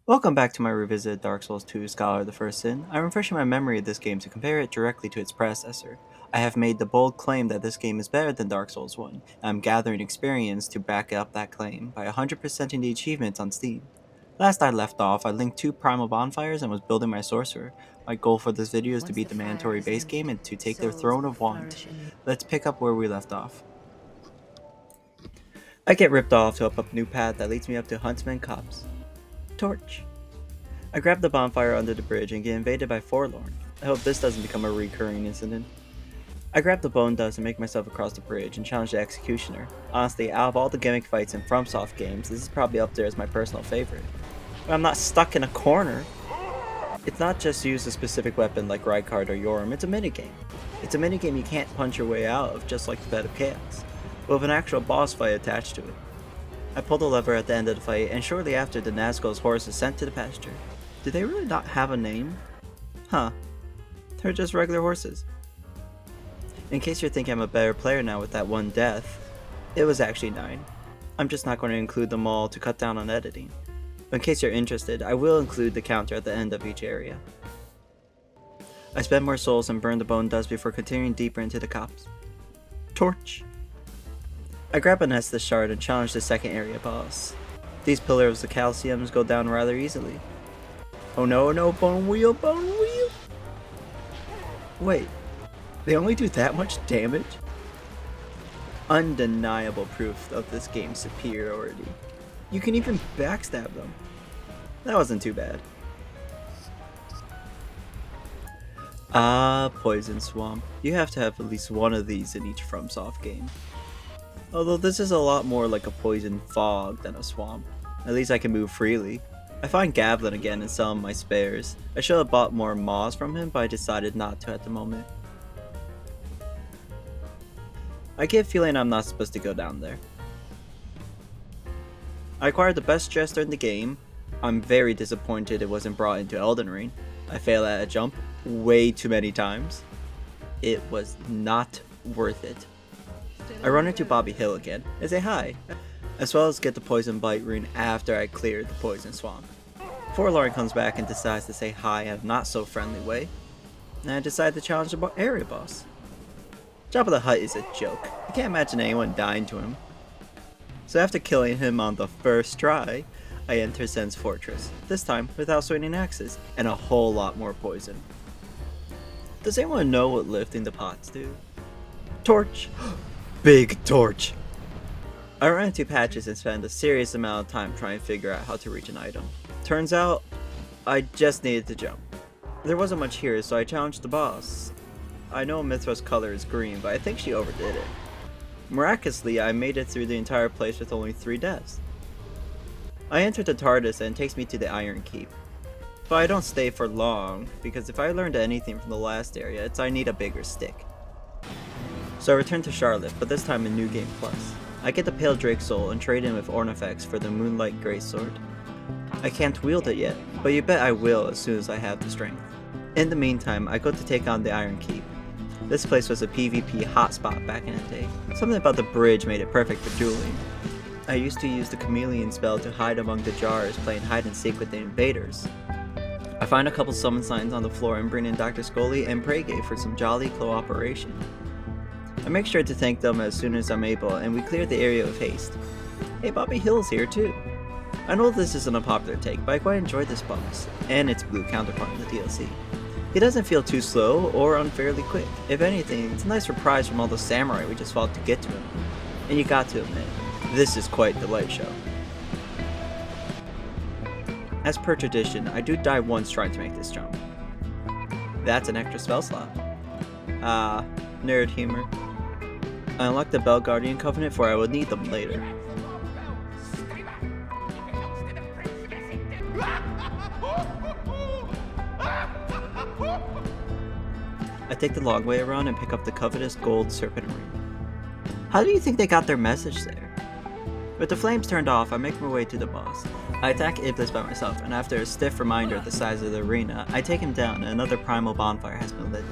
Welcome back to my revisited Dark Souls 2 Scholar of the First Sin. I'm refreshing my memory of this game to compare it directly to its predecessor. I have made the bold claim that this game is better than Dark Souls 1, and I'm gathering experience to back up that claim by 100%ing the achievements on Steam. Last I left off, I linked two primal bonfires and was building my Sorcerer. My goal for this video is to Once beat the the fire mandatory is base lit, game and to take their souls throne will of want. flourish in Let's pick up where we left off. I get ripped off to up a new path that leads me up to Huntsman Copse. Torch. I grab the bonfire under the bridge and get invaded by Forlorn. I hope this doesn't become a recurring incident. I grab the bone dust and make myself across the bridge and challenge the Executioner. Honestly, out of all the gimmick fights in FromSoft games, this is probably up there as my personal favorite. But I'm not stuck in a corner. It's not just use a specific weapon like Rykard or Yoram, it's a minigame. It's a minigame you can't punch your way out of, just like the Bed of Chaos, but with an actual boss fight attached to it. I pull the lever at the end of the fight, and shortly after, the Nazgul's horse is sent to the pasture. Do they really not have a name? Huh. They're just regular horses. In case you're thinking I'm a better player now with that one death, it was actually 9. I'm just not going to include them all to cut down on editing. But in case you're interested, I will include the counter at the end of each area. I spend more souls and burn the bone dust before continuing deeper into the copse. Torch. I grab a Nestus shard and challenge the second area boss. These pillars of calciums go down rather easily. Oh no, bone wheel, bone wheel! Wait, they only do that much damage? Undeniable proof of this game's superiority. You can even backstab them. That wasn't too bad. Ah, Poison Swamp. You have to have at least one of these in each FromSoft game. Although this is a lot more like a poison fog than a swamp. At least I can move freely. I find Gavlin again in some of my spares. I should have bought more moss from him, but I decided not to at the moment. I get a feeling I'm not supposed to go down there. I acquired the best jester in the game. I'm very disappointed it wasn't brought into Elden Ring. I fail at a jump way too many times. It was not worth it. I run into Bobby Hill again and say hi, as well as get the poison bite rune after I cleared the poison swamp. Forlorn comes back and decides to say hi in a not so friendly way, and I decide to challenge the area boss. Jabba the Hutt is a joke. I can't imagine anyone dying to him. So after killing him on the first try, I enter Zen's fortress, this time without swinging axes, and a whole lot more poison. Does anyone know what lifting the pots do? Torch! Big torch! I run into patches and spend a serious amount of time trying to figure out how to reach an item. Turns out, I just needed to jump. There wasn't much here, so I challenged the boss. I know Mithra's color is green, but I think she overdid it. Miraculously, I made it through the entire place with only 3 deaths. I entered the TARDIS and it takes me to the Iron Keep. But I don't stay for long, because if I learned anything from the last area, it's I need a bigger stick. So I return to Charlotte, but this time in New Game Plus. I get the Pale Drake Soul and trade in with Ornifex for the Moonlight Greatsword. I can't wield it yet, but you bet I will as soon as I have the strength. In the meantime, I go to take on the Iron Keep. This place was a PvP hotspot back in the day. Something about the bridge made it perfect for dueling. I used to use the Chameleon spell to hide among the jars, playing hide and seek with the invaders. I find a couple summon signs on the floor and bring in Dr. Scully and Prege for some jolly cooperation. I make sure to thank them as soon as I'm able, and we clear the area with haste. Hey, Bobby Hill's here too. I know this isn't a popular take, but I quite enjoyed this boss, and its blue counterpart in the DLC. He doesn't feel too slow or unfairly quick. If anything, it's a nice reprise from all the samurai we just fought to get to him. And you got to admit, this is quite the light show. As per tradition, I do die once trying to make this jump. That's an extra spell slot. Ah, nerd humor. I unlocked the Bell Guardian Covenant for I will need them later. I take the long way around and pick up the covetous gold serpent ring. How do you think they got their message there? With the flames turned off, I make my way to the boss. I attack Iblis by myself, and after a stiff reminder of the size of the arena, I take him down and another primal bonfire has been lit.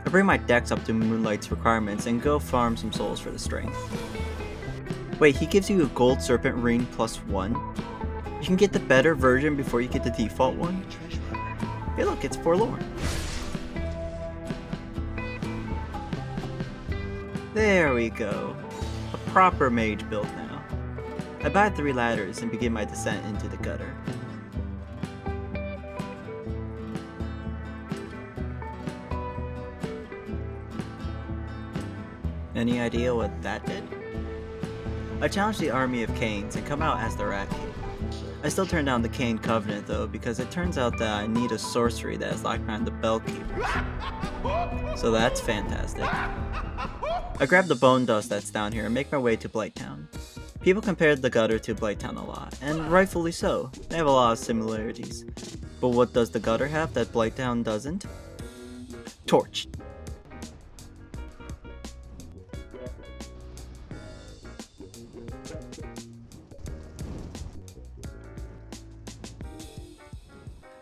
I bring my dex up to Moonlight's requirements and go farm some souls for the strength. Wait, he gives you a gold serpent ring +1? You can get the better version before you get the default one? Hey look, it's forlorn. There we go. A proper mage build now. I buy 3 ladders and begin my descent into the gutter. Any idea what that did? I challenged the army of Canes and come out as the Rat King. I still turned down the Cane Covenant though, because it turns out that I need a sorcery that is locked behind the Bellkeeper. So that's fantastic. I grab the bone dust that's down here and make my way to Blighttown. People compared the gutter to Blighttown a lot, and rightfully so. They have a lot of similarities. But what does the gutter have that Blighttown doesn't? Torch.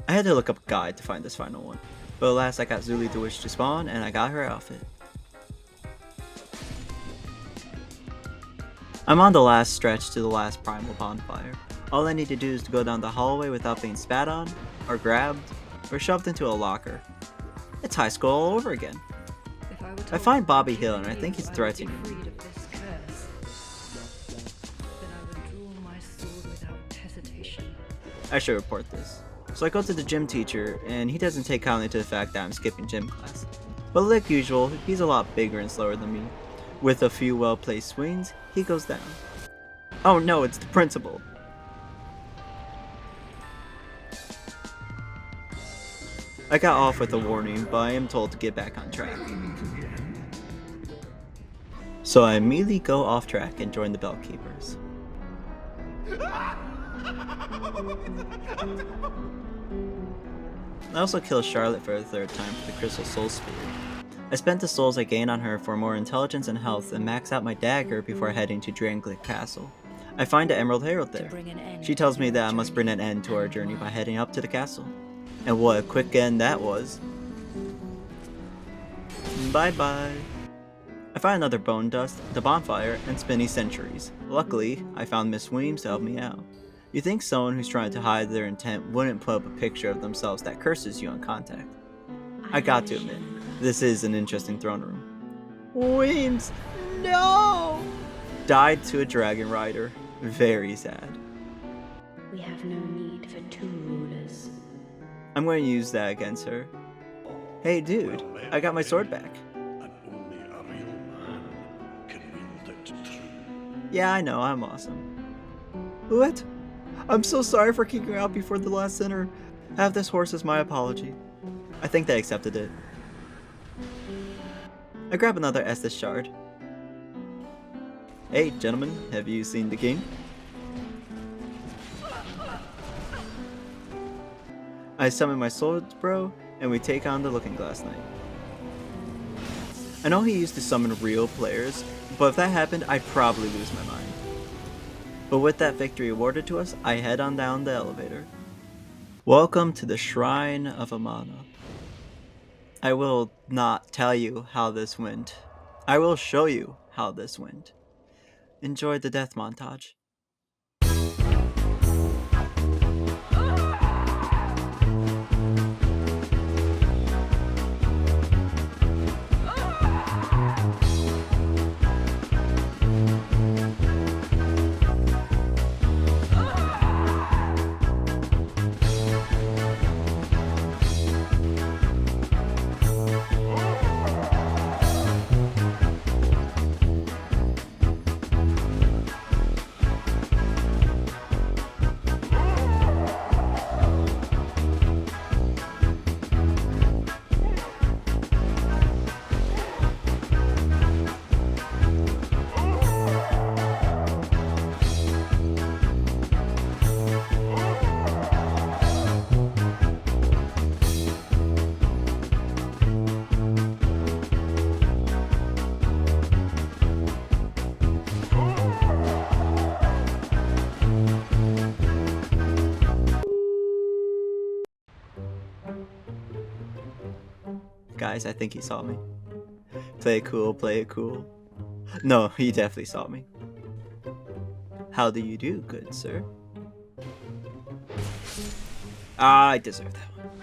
I had to look up a guide to find this final one, but alas I got Zuli the Witch to spawn and I got her outfit. I'm on the last stretch to the last primal bonfire. All I need to do is to go down the hallway without being spat on, or grabbed, or shoved into a locker. It's high school all over again. I find Bobby Hill and I think he's threatening me. I should report this. So I go to the gym teacher, and he doesn't take kindly to the fact that I'm skipping gym class. But like usual, he's a lot bigger and slower than me. With a few well-placed swings, he goes down. Oh no, it's the principal! I got off with a warning, but I am told to get back on track. So I immediately go off track and join the Bellkeepers. I also killed Charlotte for the 3rd time for the Crystal Soul Spear. I spent the souls I gained on her for more intelligence and health and maxed out my dagger before heading to Drangleic Castle. I find the Emerald Herald there. She tells me that I must bring an end to our journey by heading up to the castle. And what a quick end that was. Bye bye. I find another bone dust, the bonfire, and spinny centuries. Luckily, I found Miss Williams to help me out. You think someone who's trying to hide their intent wouldn't put up a picture of themselves that curses you on contact. I got to admit, this is an interesting throne room. Williams, no! Died to a dragon rider. Very sad. We have no need for 2 rulers. I'm going to use that against her. Hey dude, I got my sword back. And only a real man can wield it true. Yeah, I know, I'm awesome. What? I'm so sorry for kicking out before the last sinner. Have this horse as my apology. I think they accepted it. I grab another Estus shard. Hey gentlemen, have you seen the king? I summon my swords bro, and we take on the Looking Glass Knight. I know he used to summon real players, but if that happened, I'd probably lose my mind. But with that victory awarded to us, I head on down the elevator. Welcome to the Shrine of Amana. I will not tell you how this went. I will show you how this went. Enjoy the death montage. Guys, I think he saw me. Play it cool, play it cool. No, he definitely saw me. How do you do, good sir? I deserve that one.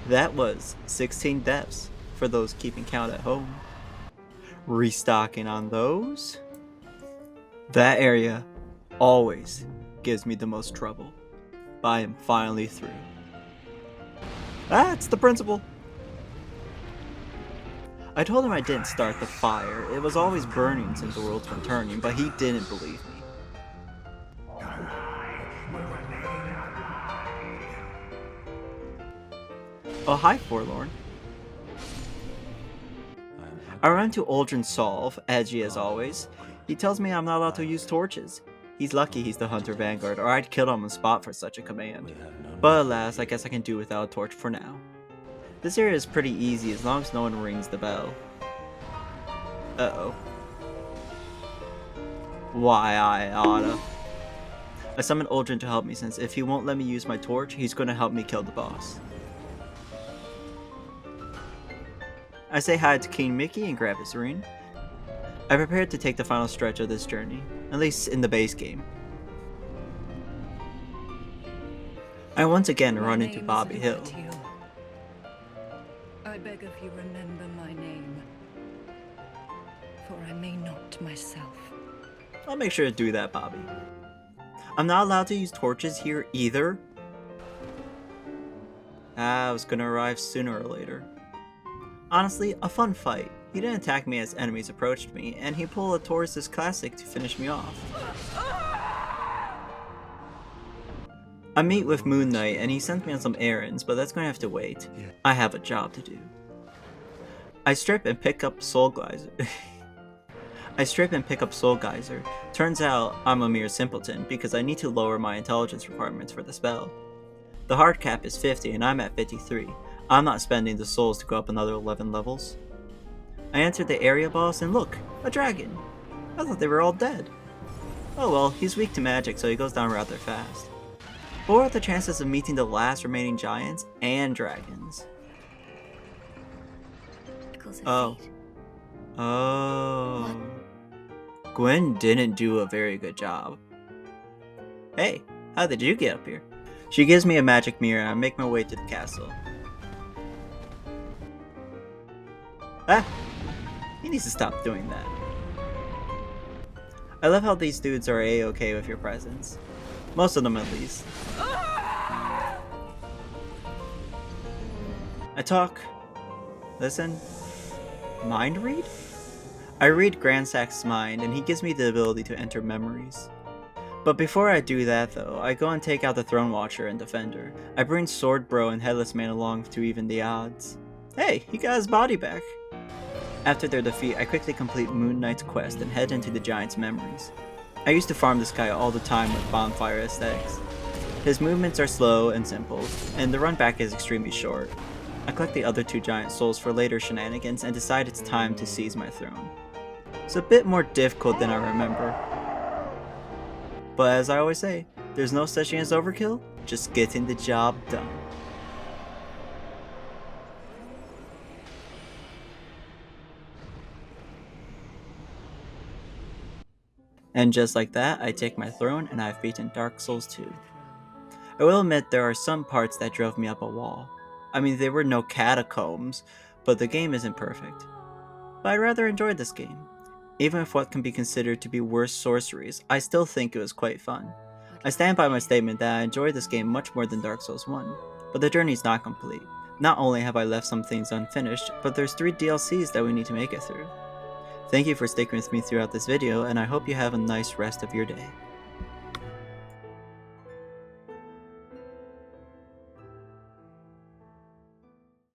That was 16 deaths for those keeping count at home. Restocking on those. That area always gives me the most trouble, but I am finally through. Ah, it's the principal. I told him I didn't start the fire. It was always burning since the world's been turning, but he didn't believe me. Oh, hi, Forlorn. I run to Uldren Solve, edgy as always. He tells me I'm not allowed to use torches. He's lucky he's the Hunter Vanguard, or I'd kill him on the spot for such a command. But alas, I guess I can do without a torch for now. This area is pretty easy as long as no one rings the bell. Uh-oh. Why I oughta. I summon Uldren to help me since if he won't let me use my torch, he's gonna help me kill the boss. I say hi to King Mickey and grab his ring. I prepared to take the final stretch of this journey, at least in the base game. I once again run into Bobby Hill. I beg of you remember my name, for I may not myself. I'll make sure to do that, Bobby. I'm not allowed to use torches here either. I was gonna arrive sooner or later. Honestly, a fun fight. He didn't attack me as enemies approached me, and he pulled a Taurus's classic to finish me off. I meet with Moon Knight, and he sends me on some errands, but that's gonna have to wait. I have a job to do. I strip and pick up Soul Geyser. Turns out I'm a mere simpleton, because I need to lower my intelligence requirements for the spell. The hard cap is 50 and I'm at 53. I'm not spending the souls to go up another 11 levels. I entered the area boss and look, a dragon. I thought they were all dead. Oh well, he's weak to magic so he goes down rather fast. But what are the chances of meeting the last remaining giants and dragons? Oh. Oh. Gwen didn't do a very good job. Hey, how did you get up here? She gives me a magic mirror and I make my way to the castle. Ah! He needs to stop doing that. I love how these dudes are a-okay with your presence. Most of them at least. I talk, listen, mind read? I read Grandsack's mind and he gives me the ability to enter memories. But before I do that though, I go and take out the Throne Watcher and Defender. I bring Sword Bro and Headless Man along to even the odds. Hey, he got his body back. After their defeat, I quickly complete Moon Knight's quest and head into the Giant's memories. I used to farm this guy all the time with bonfire aesthetics. His movements are slow and simple, and the run back is extremely short. I collect the other two giant souls for later shenanigans and decide it's time to seize my throne. It's a bit more difficult than I remember. But as I always say, there's no such thing as overkill, just getting the job done. And just like that, I take my throne and I've beaten Dark Souls 2. I will admit there are some parts that drove me up a wall. I mean, there were no catacombs, but the game isn't perfect. But I rather enjoyed this game. Even if what can be considered to be worse sorceries, I still think it was quite fun. I stand by my statement that I enjoyed this game much more than Dark Souls 1, but the journey's not complete. Not only have I left some things unfinished, but there's 3 DLCs that we need to make it through. Thank you for sticking with me throughout this video, and I hope you have a nice rest of your day.